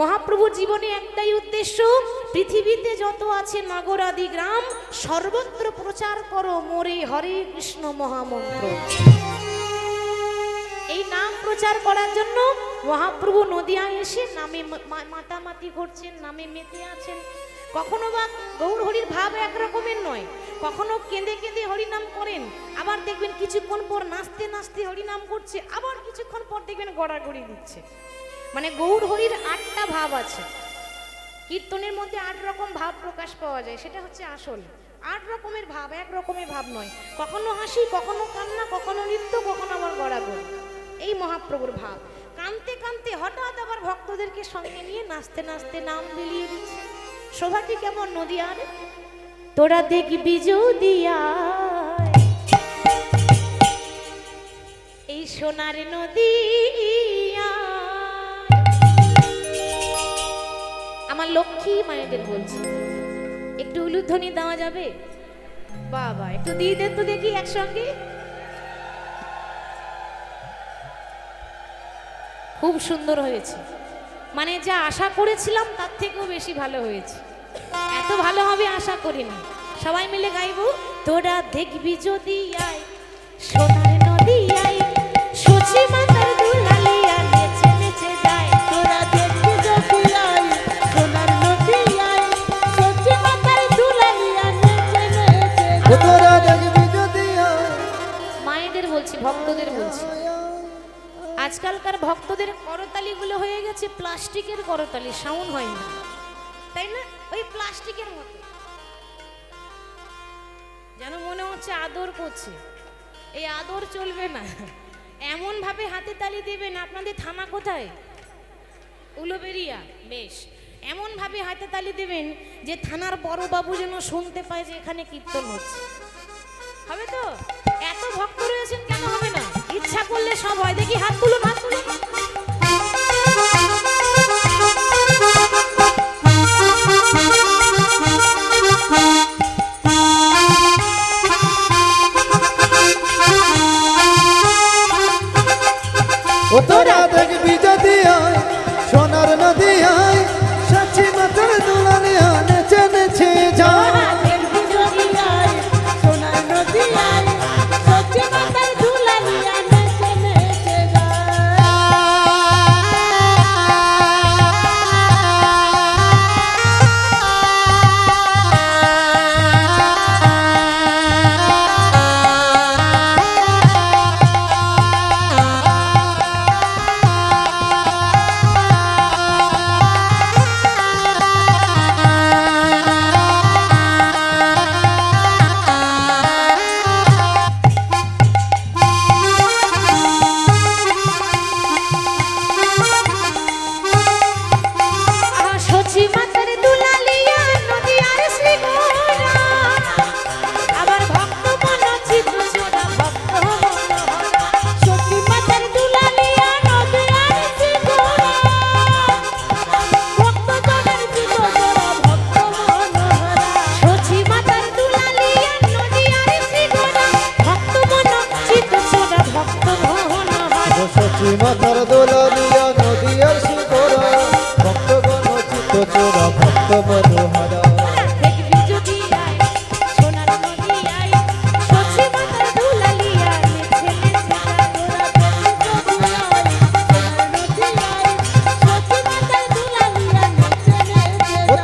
মহাপ্রভুর জীবনে একটাই উদ্দেশ্য, পৃথিবীতে যত আছে নগর আদি গ্রাম সর্বত্র প্রচার করো মোরে হরে কৃষ্ণ মহামন্ত্র। এই নাম প্রচার করার জন্য মহাপ্রভু নদিয়ায় এসে নামে মাতামাতি করছেন, নামে মেতে আছেন। কখনো বা গৌর হরির ভাব একরকমের নয়, কখনো কেঁদে কেঁদে হরিনাম করেন, আবার দেখবেন কিছুক্ষণ পর নাচতে নাচতে হরিনাম করছে, আবার কিছুক্ষণ পর দেখবেন গড়াগড়ি দিচ্ছে। মানে গৌর হরির 8টা ভাব আছে। কীর্তনের মধ্যে 8 রকম ভাব প্রকাশ পাওয়া যায়, সেটা হচ্ছে আসল। 8 রকমের ভাব, এক রকমের ভাব নয়। কখনো হাসি, কখনো কান্না, কখনো নৃত্য, কখনো আবার গড়াগড়ি। এই মহাপ্রভুর ভাব। কানতে কানতে হঠাৎ আবার ভক্তদেরকে সঙ্গে নিয়ে নাচতে নাচতে নাম বিলিয়ে দিচ্ছে। শোভাটি কেমন নদিয়ার, তোরা দেখবি যদিয়া এই সোনার নদিয়া। আমার লক্ষ্মী মায়েদের বলছি, একটু উলুধ্বনি দেওয়া যাবে? বাবা একটু দিয়ে দেন তো দেখি একসঙ্গে। খুব সুন্দর হয়েছে, মানে যা আশা করেছিলাম তার থেকেও বেশি ভালো হয়েছে। এত ভালো হবে আশা করিনি। সবাই মিলে গাইবো, তোরা দেখবি যদি আয় সোনার নদিয়ায় সচি মাতার দুলালিয়া নেচে নেচে যায়। তোরা দেখবি যদি আয় সোনার নদিয়ায় সচি মাতার দুলালিয়া নেচে নেচে যায়। তোরা দেখবি যদি আয়। মায়েদের বলছি, ভক্তদের বলছি। আজকালকার ভক্তদের করতালিগুলো হয়ে গেছে প্লাস্টিকের করতালি, সাউন্ড হয় না, তাই না? ওই প্লাস্টিকের মতো যেন মনে হচ্ছে আদর করছে। এই আদর চলবে না। এমন ভাবে হাতে তালি দেবেন, আপনাদের থানা কোথায়? উলুবেড়িয়া। বেশ, এমন ভাবে হাতে তালি দেবেন যে থানার বড় বাবু যেন শুনতে পায় যে এখানে কীর্তন হচ্ছে। হবে তো? এত ভক্ত রয়েছেন, কেন হবে না? ইচ্ছা করলে সব হয়। দেখি হাত তুলুন, হাত তুলুন। ও তোরা দেখবি যদি আয় সোনার নদিয়ায় সচি মাতার দুলালিয়া নেচে নেচে যায়। সচি মাতার দুলালিয়া নদিয়ার শিখরা ভক্তগণ চিত্ত চোরা ভক্ত মনোহরা।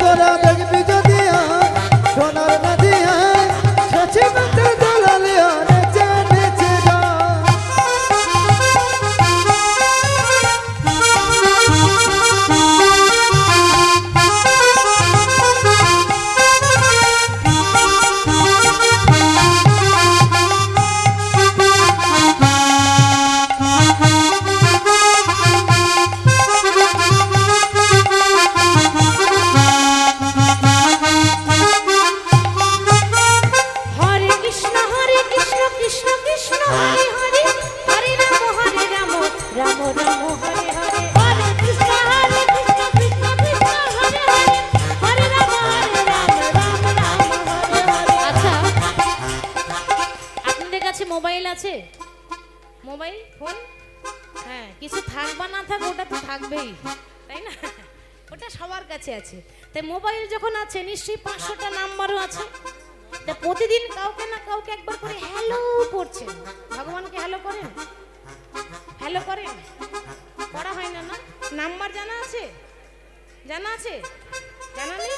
তোরা দেখবি যদি আয় সোনার নদিয়ায় সচি মাতার দুলালিয়া নেচে নেচে যায়। মোবাইল আছে? মোবাইল ফোন, হ্যাঁ, কিছু থাক বা না থাক ওটা তো থাকবেই, তাই না? সবার কাছে আছে। তাই মোবাইল যখন আছে নিশ্চয়ই 500টা নাম্বারও আছে। তা প্রতিদিন কাউকে না কাউকে একবার করে হ্যালো করছেন। ভগবানকে হ্যালো করেন? হ্যালো করেন? করা হয় না না? নাম্বার জানা আছে? জানা আছে? জানা নেই?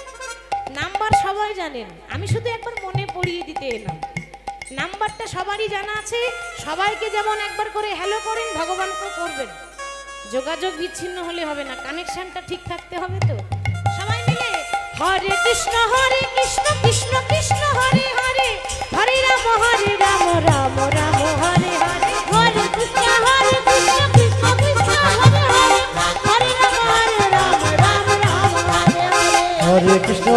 নাম্বার সবাই জানেন, আমি শুধু একবার মনে পড়িয়ে দিতে এলাম। নাম্বারটা সবারই জানা আছে। সবাইকে যেমন একবার করে হ্যালো করেন, ভগবানকে করবেন। যোগাযোগ বিচ্ছিন্ন হলে হবে না, কানেকশনটা ঠিক থাকতে হবে। তো সবাই মিলে হরে কৃষ্ণ কৃষ্ণ কৃষ্ণ হরে হরে, হরে রাম রাম রাম হরে হরে, হরে কৃষ্ণ কৃষ্ণ কৃষ্ণ হরে হরে, হরে রাম রাম রাম হরে হরে। হরে কৃষ্ণ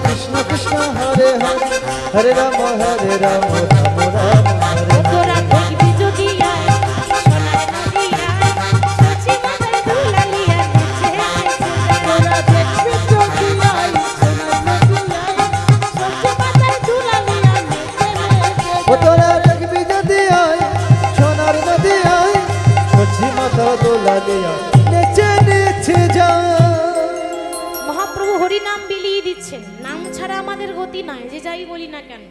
কৃষ্ণ কৃষ্ণ হরে হরে, হরে রাম রাম রাম রাম হরে হরে। তোরা দেখবি যদি আয় সোনার নদিয়ায়, সচি মাথায় দুলালিয়া নেচে নেচে। তোরা দেখবি যদি আয় সোনার নদিয়ায়, সচি মাথায় দুলালিয়া নেচে নেচে। ও তোরা দেখবি যদি আয় সোনার নদী আয়, সচি মাতা দোলালিয়া নেচে নেচে যায়। মহাপ্রভু হরি নাম বিলিয়ে দিচ্ছেন। নাম ছাড়া আমাদের গতি নাই, যে যাই বলি না কেন।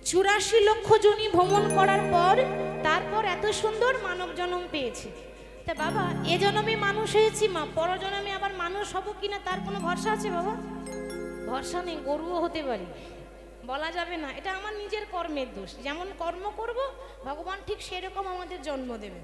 84 লক্ষ জনি ভ্রমণ করার পর তারপর এত সুন্দর মানব জন্ম পেয়েছি। তা বাবা, এ জন্মে মানুষ হয়েছি মা, পর জন্মে আবার মানুষ হব কিনা তার কোনো ভরসা আছে বাবা? ভরসা নেই, গরুও হতে পারি, বলা যাবে না। এটা আমার নিজের কর্মের দোষ। যেমন কর্ম করব ভগবান ঠিক সেরকম আমাদের জন্ম দেবেন।